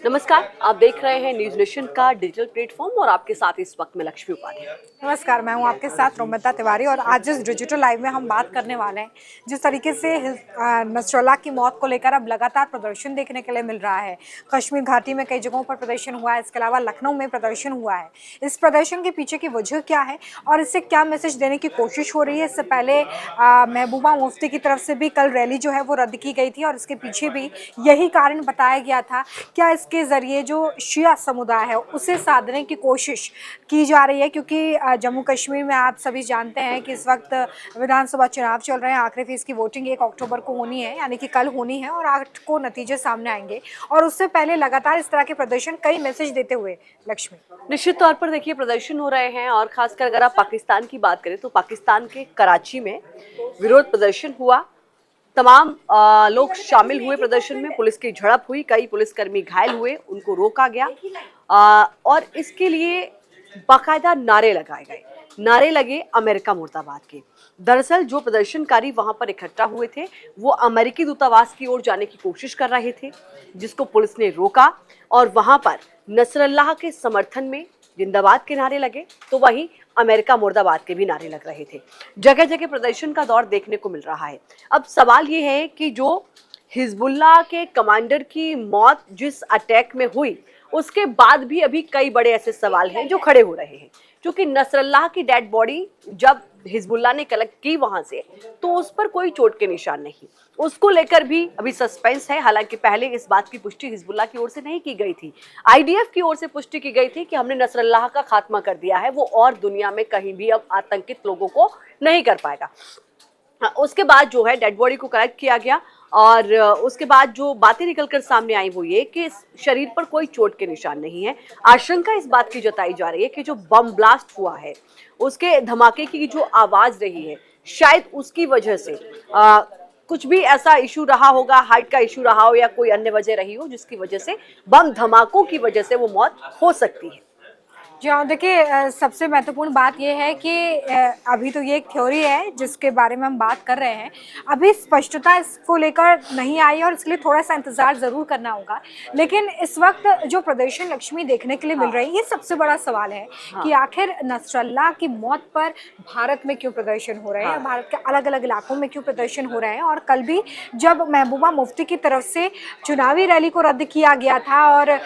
नमस्कार, आप देख रहे हैं न्यूज नेशन का डिजिटल प्लेटफॉर्म और आपके साथ इस वक्त में लक्ष्मी उपाध्याय। नमस्कार, मैं हूं आपके साथ रोमिता तिवारी और आज इस डिजिटल लाइव में हम बात करने वाले हैं जिस तरीके से नसरुल्लाह की मौत को लेकर अब लगातार प्रदर्शन देखने के लिए मिल रहा है। कश्मीर घाटी में कई जगहों पर प्रदर्शन हुआ है, इसके अलावा लखनऊ में प्रदर्शन हुआ है। इस प्रदर्शन के पीछे की वजह क्या है और इससे क्या मैसेज देने की कोशिश हो रही है? इससे पहले महबूबा मुफ्ती की तरफ से भी कल रैली जो है वो रद्द की गई थी और इसके पीछे भी यही कारण बताया गया था। क्या इसके ज़रिए जो शिया समुदाय है उसे साधने की कोशिश की जा रही है? क्योंकि जम्मू कश्मीर में आप सभी जानते हैं कि इस वक्त विधानसभा चुनाव चल रहे हैं। आखिरी फेज़ की वोटिंग 1 अक्टूबर को होनी है, यानी कि कल होनी है और 8 को नतीजे सामने आएंगे और उससे पहले लगातार इस तरह के प्रदर्शन कई मैसेज देते हुए लक्ष्मी निश्चित तौर पर देखिए प्रदर्शन हो रहे हैं और खासकर अगर आप पाकिस्तान की बात करें तो पाकिस्तान के कराची में विरोध प्रदर्शन हुआ। तमाम लोग शामिल हुए प्रदर्शन में। पुलिस की झड़प हुई, कई पुलिसकर्मी घायल हुए, उनको रोका गया और इसके लिए बाकायदा नारे लगाए गए। नारे लगे अमेरिका मुर्दाबाद के। दरअसल जो प्रदर्शनकारी वहां पर इकट्ठा हुए थे वो अमेरिकी दूतावास की ओर जाने की कोशिश कर रहे थे, जिसको पुलिस ने रोका और वहां पर नसरुल्लाह के समर्थन में जिंदाबाद के नारे लगे तो वहीं अमेरिका मुर्दाबाद के भी नारे लग रहे थे। जगह जगह प्रदर्शन का दौर देखने को मिल रहा है। अब सवाल ये है कि जो हिजबुल्लाह के कमांडर की मौत जिस अटैक में हुई उसके बाद भी अभी कई बड़े ऐसे सवाल हैं जो खड़े हो रहे हैं, क्योंकि नसरुल्लाह की डेड बॉडी जब हिजबुल्लाह ने कलेक्ट की वहां से तो उस पर कोई चोट के निशान नहीं, उसको लेकर भी अभी सस्पेंस है। हालांकि पहले इस बात की पुष्टि हिजबुल्लाह की ओर से नहीं की गई थी, आईडीएफ की ओर से पुष्टि की गई थी कि हमने नसरुल्लाह का खात्मा कर दिया है, वो और दुनिया में कहीं भी अब आतंकित लोगों को नहीं कर पाएगा। उसके बाद जो है डेड बॉडी को कलेक्ट किया गया और उसके बाद जो बातें निकलकर सामने आई वो ये कि इस शरीर पर कोई चोट के निशान नहीं है। आशंका इस बात की जताई जा रही है कि जो बम ब्लास्ट हुआ है उसके धमाके की जो आवाज रही है शायद उसकी वजह से कुछ भी ऐसा इशू रहा होगा, हार्ट का इशू रहा हो या कोई अन्य वजह रही हो जिसकी वजह से बम धमाकों की वजह से वो मौत हो सकती है। जी हाँ, देखिए सबसे महत्वपूर्ण बात यह है कि अभी तो ये एक थ्योरी है जिसके बारे में हम बात कर रहे हैं। अभी स्पष्टता इसको लेकर नहीं आई और इसके लिए थोड़ा सा इंतजार ज़रूर करना होगा। लेकिन इस वक्त जो प्रदर्शन लक्ष्मी देखने के लिए मिल रही है, ये सबसे बड़ा सवाल है कि आखिर नसरुल्लाह की मौत पर भारत में क्यों प्रदर्शन हो रहे हैं, भारत के अलग अलग इलाकों में क्यों प्रदर्शन हो रहे हैं। और कल भी जब महबूबा मुफ्ती की तरफ से चुनावी रैली को रद्द किया गया था और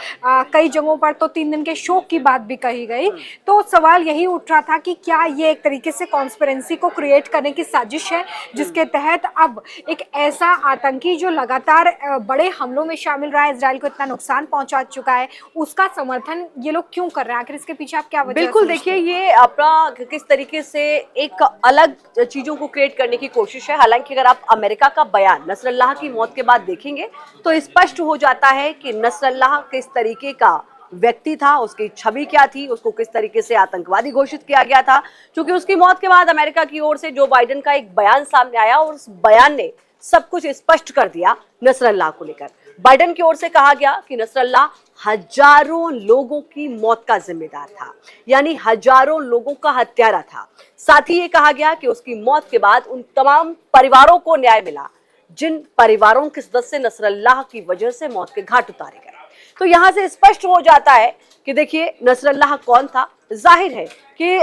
कई जगहों पर तो 3 दिन के शोक की बात भी कही गई, तो सवाल यही उठ रहा था कि क्या ये एक तरीके से कॉन्स्पिरेंसी को क्रिएट करने की साजिश है जिसके तहत अब एक ऐसा आतंकी जो लगातार बड़े हमलों में शामिल रहा है, इजराइल को इतना नुकसान पहुंचा चुका है, उसका समर्थन ये लोग क्यों कर रहे हैं? आखिर इसके पीछे आप क्या वजह? बिल्कुल, देखिए ये अपना किस तरीके से एक अलग चीजों को क्रिएट करने की कोशिश है। हालांकि अगर आप अमेरिका का बयान नसरुल्लाह की मौत के बाद देखेंगे तो स्पष्ट हो जाता है कि नसरुल्लाह किस तरीके का व्यक्ति था, उसकी छवि क्या थी, उसको किस तरीके से आतंकवादी घोषित किया गया था। क्योंकि उसकी मौत के बाद अमेरिका की ओर से जो बाइडेन का एक बयान सामने आया और उस बयान ने सब कुछ स्पष्ट कर दिया नसरुल्लाह को लेकर। बाइडेन की ओर से कहा गया कि नसरुल्लाह हजारों लोगों की मौत का जिम्मेदार था, यानी हजारों लोगों का हत्यारा था। साथ ही ये कहा गया कि उसकी मौत के बाद उन तमाम परिवारों को न्याय मिला जिन परिवारों के सदस्य नसरुल्लाह की वजह से मौत के घाट उतारे गए। तो यहां से स्पष्ट हो जाता है कि देखिए नसरुल्लाह कौन था। जाहिर है कि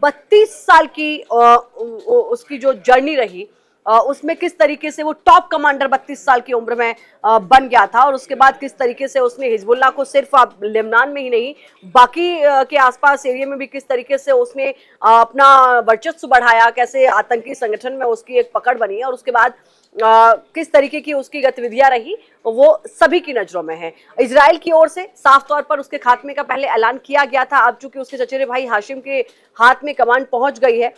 32 साल की उसकी जो जर्नी रही उसमें किस तरीके से वो टॉप कमांडर 32 साल की उम्र में बन गया था और उसके बाद किस तरीके से उसने हिजबुल्लाह को सिर्फ लेबनान में ही नहीं बाकी के आसपास एरिया में भी किस तरीके से उसने अपना वर्चस्व बढ़ाया, कैसे आतंकी संगठन में उसकी एक पकड़ बनी और उसके बाद किस तरीके की उसकी गतिविधियां रही वो सभी की नजरों में है। इजराइल की ओर से साफ तौर पर उसके खात्मे का पहले ऐलान किया गया था। अब चूंकि उसके चचेरे भाई हाशिम के हाथ में कमांड पहुंच गई है,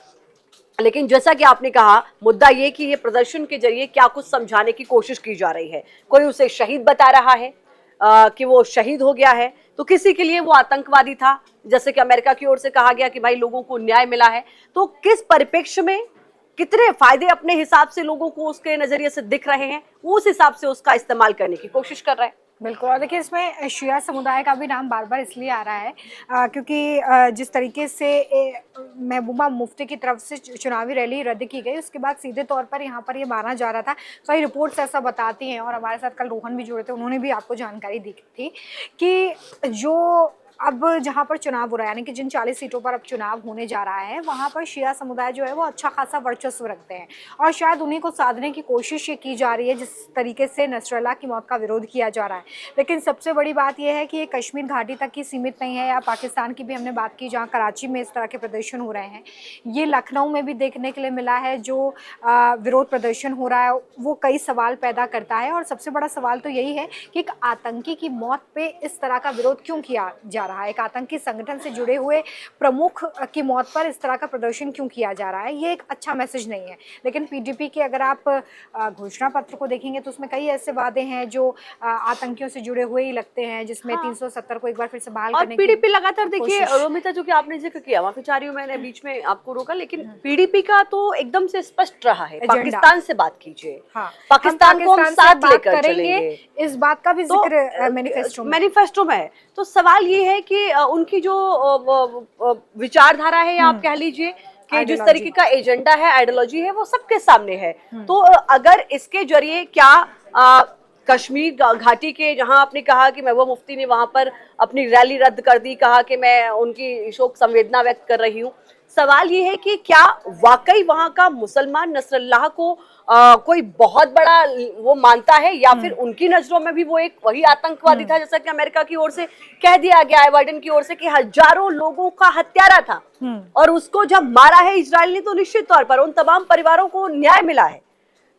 लेकिन जैसा कि आपने कहा मुद्दा ये कि ये प्रदर्शन के जरिए क्या कुछ समझाने की कोशिश की जा रही है। कोई उसे शहीद बता रहा है कि वो शहीद हो गया है, तो किसी के लिए वो आतंकवादी था, जैसे कि अमेरिका की ओर से कहा गया कि भाई लोगों को न्याय मिला है। तो किस परिप्रेक्ष्य में कितने फायदे अपने हिसाब से लोगों को उसके नजरिए से दिख रहे हैं, उस हिसाब से उसका इस्तेमाल करने की कोशिश कर रहे हैं। बिल्कुल। और देखिए इसमें शिया समुदाय का भी नाम बार बार इसलिए आ रहा है क्योंकि जिस तरीके से महबूबा मुफ्ती की तरफ से चुनावी रैली रद्द की गई, उसके बाद सीधे तौर पर यहाँ पर ये माना जा रहा था, कई रिपोर्ट्स ऐसा बताती हैं, और हमारे साथ कल रोहन भी जुड़े थे, उन्होंने भी आपको जानकारी दी थी कि जो अब जहाँ पर चुनाव हो रहा है, यानी कि जिन 40 सीटों पर अब चुनाव होने जा रहा है, वहाँ पर शिया समुदाय जो है वो अच्छा खासा वर्चस्व रखते हैं, और शायद उन्हीं को साधने की कोशिश ये की जा रही है जिस तरीके से नसरुल्लाह की मौत का विरोध किया जा रहा है। लेकिन सबसे बड़ी बात यह है कि ये कश्मीर घाटी तक ही सीमित नहीं है, या पाकिस्तान की भी हमने बात की जहाँ कराची में इस तरह के प्रदर्शन हो रहे हैं, ये लखनऊ में भी देखने के लिए मिला है। जो विरोध प्रदर्शन हो रहा है वो कई सवाल पैदा करता है, और सबसे बड़ा सवाल तो यही है कि एक आतंकी की मौत पे इस तरह का विरोध क्यों किया जा रहा है, एक आतंकी संगठन से जुड़े हुए प्रमुख की मौत पर इस तरह का प्रदर्शन क्यों किया जा रहा है। ये एक अच्छा मैसेज नहीं है। लेकिन पीडीपी के अगर आप घोषणा पत्र को देखेंगे तो उसमें कई ऐसे वादे हैं जो आतंकियों से जुड़े हुए ही लगते हैं, जिसमें 370 को एक बार फिर से बहाल करने की पीडीपी लगातार, देखिए रोमिता, जो कि आपने जिक्र किया, माफी चाह रही हूँ मैंने बीच में आपको रोका, लेकिन पीडीपी का तो एकदम से स्पष्ट रहा है, पाकिस्तान से बात कीजिए, पाकिस्तान को हम साथ लेकर चलेंगे, इस बात का भी जिक्र मैनिफेस्टो में है। तो सवाल ये है कि उनकी जो विचारधारा है, या आप कह लीजिए कि जिस तरीके का एजेंडा है, आइडियोलॉजी है, वो सबके सामने है। तो अगर इसके जरिए क्या कश्मीर घाटी के, जहां आपने कहा कि महबूबा मुफ्ती ने वहां पर अपनी रैली रद्द कर दी, कहा कि मैं उनकी शोक संवेदना व्यक्त कर रही हूं, सवाल ये है कि क्या वाकई वहां का मुसलमान नसरुल्लाह को कोई बहुत बड़ा वो मानता है, या फिर उनकी नजरों में भी वो एक वही आतंकवादी था, जैसा कि अमेरिका की ओर से कह दिया गया है, बाइडेन की ओर से, कि हजारों लोगों का हत्यारा था, और उसको जब मारा है इजराइल ने, तो निश्चित तौर पर उन तमाम परिवारों को न्याय मिला है।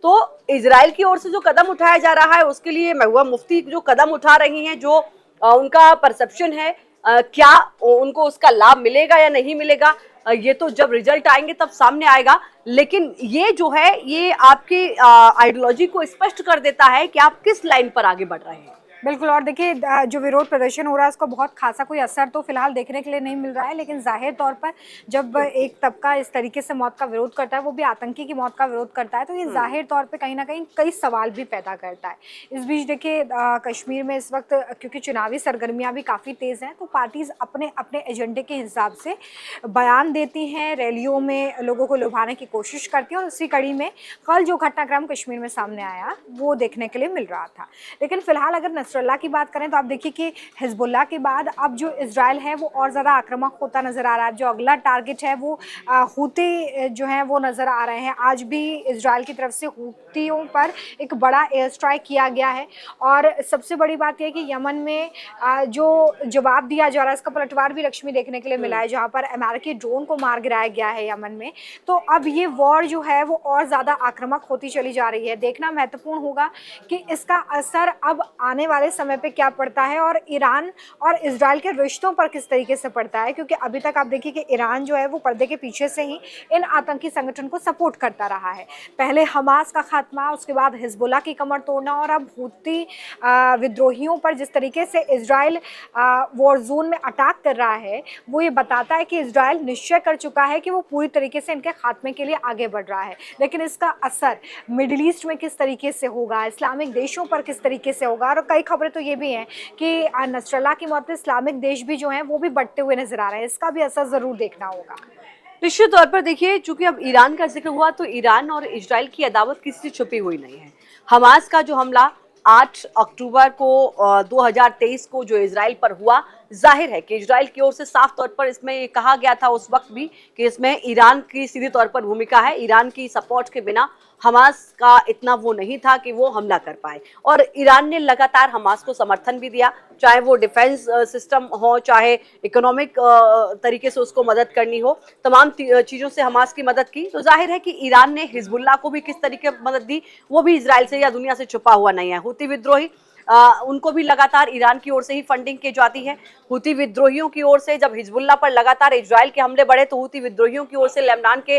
तो इजराइल की ओर से जो कदम उठाया जा रहा है, उसके लिए महबूबा मुफ्ती जो कदम उठा रही हैं, जो उनका परसेप्शन है, क्या उनको उसका लाभ मिलेगा या नहीं मिलेगा, ये तो जब रिजल्ट आएंगे तब सामने आएगा। लेकिन ये जो है, ये आपकी आइडियोलॉजी को स्पष्ट कर देता है कि आप किस लाइन पर आगे बढ़ रहे हैं। बिल्कुल। और देखिए जो विरोध प्रदर्शन हो रहा है उसका बहुत खासा कोई असर तो फिलहाल देखने के लिए नहीं मिल रहा है, लेकिन जाहिर तौर पर जब एक तबका इस तरीके से मौत का विरोध करता है, वो भी आतंकी की मौत का विरोध करता है, तो ये जाहिर तौर पे कहीं ना कहीं कई सवाल भी पैदा करता है। इस बीच देखिए कश्मीर में इस वक्त क्योंकि चुनावी सरगर्मियाँ भी काफ़ी तेज़ हैं, तो पार्टीज़ अपने अपने एजेंडे के हिसाब से बयान देती हैं, रैलियों में लोगों को लुभाने की कोशिश करती हैं, और उसी कड़ी में कल जो घटनाक्रम कश्मीर में सामने आया वो देखने के लिए मिल रहा था। लेकिन फिलहाल अगर नसरुल्लाह की बात करें तो आप देखिए कि हिजबुल्लाह के बाद अब जो इजराइल है वो और ज़्यादा आक्रामक होता नज़र आ रहा है। जो अगला टारगेट है वो हूती जो है वो नज़र आ रहे हैं। आज भी इजराइल की तरफ से हूतियों पर एक बड़ा एयर स्ट्राइक किया गया है, और सबसे बड़ी बात यह है कि यमन में जो जवाब दिया जा रहा है, इसका पलटवार भी लक्ष्मी देखने के लिए मिला है, जहाँ पर अमेरिकी ड्रोन को मार गिराया गया है यमन में। तो अब ये वॉर जो है वो और ज़्यादा आक्रामक होती चली जा रही है। देखना महत्वपूर्ण होगा कि इसका असर अब आने वाले समय पे क्या पड़ता है, और ईरान और इजराइल के रिश्तों पर किस तरीके से पड़ता है, क्योंकि अभी तक आप देखिए कि ईरान जो है वो पर्दे के पीछे से ही इन आतंकी संगठन को सपोर्ट करता रहा है। पहले हमास का खात्मा, उसके बाद हिजबुल्लाह की कमर तोड़ना, और अब हूती विद्रोहियों पर जिस तरीके से इजराइल वॉर जोन में अटैक कर रहा है, वो ये बताता है कि इजराइल निश्चय कर चुका है कि वो पूरी तरीके से इनके खात्मे के लिए आगे बढ़ रहा है। लेकिन इसका असर मिडिल ईस्ट में किस तरीके से होगा, इस्लामिक देशों पर किस तरीके से होगा, और कई खबरें तो ये भी हैं कि नसरुल्लाह की मौत पे इस्लामिक देश भी जो हैं वो भी बढ़ते हुए नजर आ रहे हैं। इसका भी असर जरूर देखना होगा। निश्चित तौर पर देखिए, चूंकि अब ईरान का जिक्र हुआ, तो ईरान और इजराइल की अदावत किसी से छुपी हुई नहीं है। हमास का जो हमला 8 अक्टूबर को 2023 को जो इजराइल पर हुआ, जाहिर है कि इजराइल की ओर से साफ तौर पर इसमें ये कहा गया था उस वक्त भी कि इसमें ईरान की सीधी तौर पर भूमिका है। ईरान की सपोर्ट के बिना हमास का इतना वो नहीं था कि वो हमला कर पाए, और ईरान ने लगातार हमास को समर्थन भी दिया, चाहे वो डिफेंस सिस्टम हो, चाहे इकोनॉमिक तरीके से उसको मदद करनी हो, तमाम चीज़ों से हमास की मदद की। तो जाहिर है कि ईरान ने हिजबुल्लाह को भी किस तरीके मदद दी, वो भी इजराइल से या दुनिया से छुपा हुआ नहीं है। हूती विद्रोही उनको भी लगातार ईरान की ओर से ही फंडिंग की जाती है। हूती विद्रोहियों की ओर से जब हिजबुल्लाह पर लगातार इजराइल के हमले बढ़े, तो हूती विद्रोहियों की ओर से लेबनान के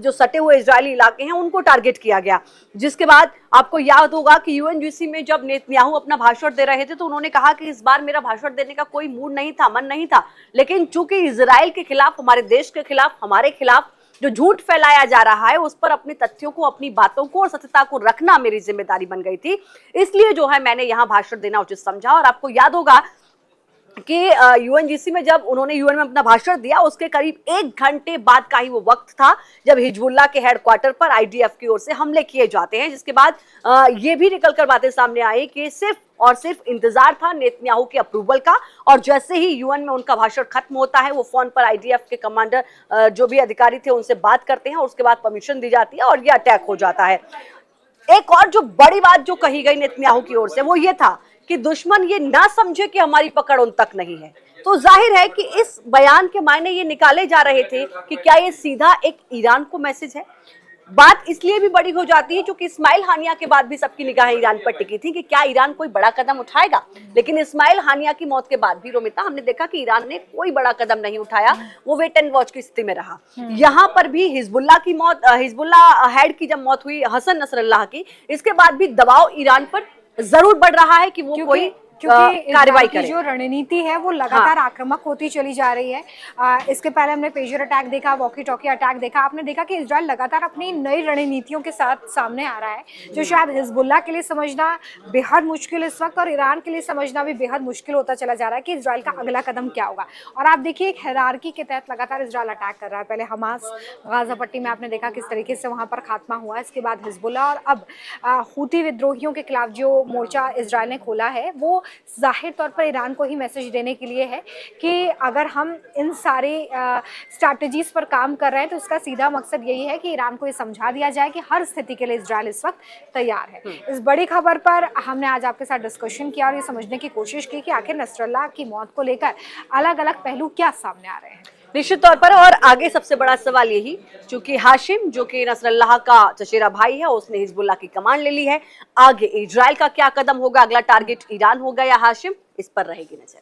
जो सटे हुए इजरायली इलाके हैं उनको टारगेट किया गया। जिसके बाद आपको याद होगा कि यूएनजीसी में जब नेतन्याहू अपना भाषण दे रहे थे, तो उन्होंने कहा कि इस बार मेरा भाषण देने का कोई मूड नहीं था, मन नहीं था, लेकिन चूंकि इजराइल के खिलाफ, हमारे देश के खिलाफ, हमारे खिलाफ जो झूठ फैलाया जा रहा है उस पर अपने तथ्यों को, अपनी बातों को और सत्यता को रखना मेरी जिम्मेदारी बन गई थी। इसलिए जो है मैंने यहाँ भाषण देना उचित समझा। और आपको याद होगा कि यूएनजीसी में जब उन्होंने यूएन में अपना भाषण दिया उसके करीब 1 घंटे बाद का ही वो वक्त था जब हिजबुल्लाह के हेडक्वार्टर पर आईडीएफ की ओर से हमले किए जाते हैं, जिसके बाद ये भी निकलकर बातें सामने आई कि सिर्फ और सिर्फ इंतजार था नेतन्याहू के अप्रूवल का। और जैसे ही यूएन में उनका भाषण खत्म होता है वो फोन पर आईडीएफ के कमांडर जो भी अधिकारी थे उनसे बात करते हैं और उसके बाद परमिशन दी जाती है और ये अटैक हो जाता है। एक और जो बड़ी बात जो कही गई नेतन्याहू की ओर से वो ये था कि दुश्मन ये ना समझे कि हमारी पकड़ उन तक नहीं है। तो जाहिर है कि इस बयान के मायने ये निकाले जा रहे थे कि क्या ये सीधा एक ईरान को मैसेज है। बात इसलिए भी बड़ी हो जाती है क्योंकि इस्माइल हानिया के बाद भी सबकी निगाहें ईरान पर टिकी थी कि क्या ईरान कोई बड़ा कदम उठाएगा। लेकिन इस्माइल हानिया की मौत के बाद भी रोमिता हमने देखा कि ईरान ने कोई बड़ा कदम नहीं उठाया, वो वेट एंड वॉच की स्थिति में रहा। यहाँ पर भी हिजबुल्लाह की मौत, हिजबुल्लाह हेड की जब मौत हुई हसन नसरल्लाह की, इसके बाद भी दबाव ईरान पर जरूर बढ़ रहा है कि वो कोई कार्रवाई करे। जो रणनीति है वो लगातार आक्रामक होती चली जा रही है। इसके पहले हमने पेजर अटैक देखा, वॉकी टॉकी अटैक देखा। आपने देखा कि इजराइल लगातार अपनी नई रणनीतियों के साथ सामने आ रहा है जो शायद हिजबुल्लाह के लिए समझना बेहद मुश्किल इस वक्त और ईरान के लिए समझना भी बेहद मुश्किल होता चला जा रहा है कि इजराइल का अगला कदम क्या होगा। और आप देखिए एक हायरार्की के तहत लगातार इजराइल अटैक कर रहा है। पहले हमास गाजा पट्टी में आपने देखा किस तरीके से वहाँ पर खात्मा हुआ, इसके बाद हिजबुल्लाह और अब हूती विद्रोहियों के खिलाफ जो मोर्चा इजराइल ने खोला है वो जाहिर तौर पर ईरान को ही मैसेज देने के लिए है कि अगर हम इन सारे स्ट्रैटेजीज पर काम कर रहे हैं तो इसका सीधा मकसद यही है कि ईरान को ये समझा दिया जाए कि हर स्थिति के लिए इजराइल इस वक्त तैयार है। इस बड़ी खबर पर हमने आज आपके साथ डिस्कशन किया और ये समझने की कोशिश की कि आखिर नसरल्लाह की मौत को लेकर अलग अलग पहलू क्या सामने आ रहे हैं। निश्चित तौर पर। और आगे सबसे बड़ा सवाल यही, चूंकि हाशिम जो कि नसरल्लाह का चचेरा भाई है उसने हिजबुल्लाह की कमान ले ली है, आगे इजराइल का क्या कदम होगा, अगला टारगेट ईरान होगा या हाशिम, इस पर रहेगी नजर।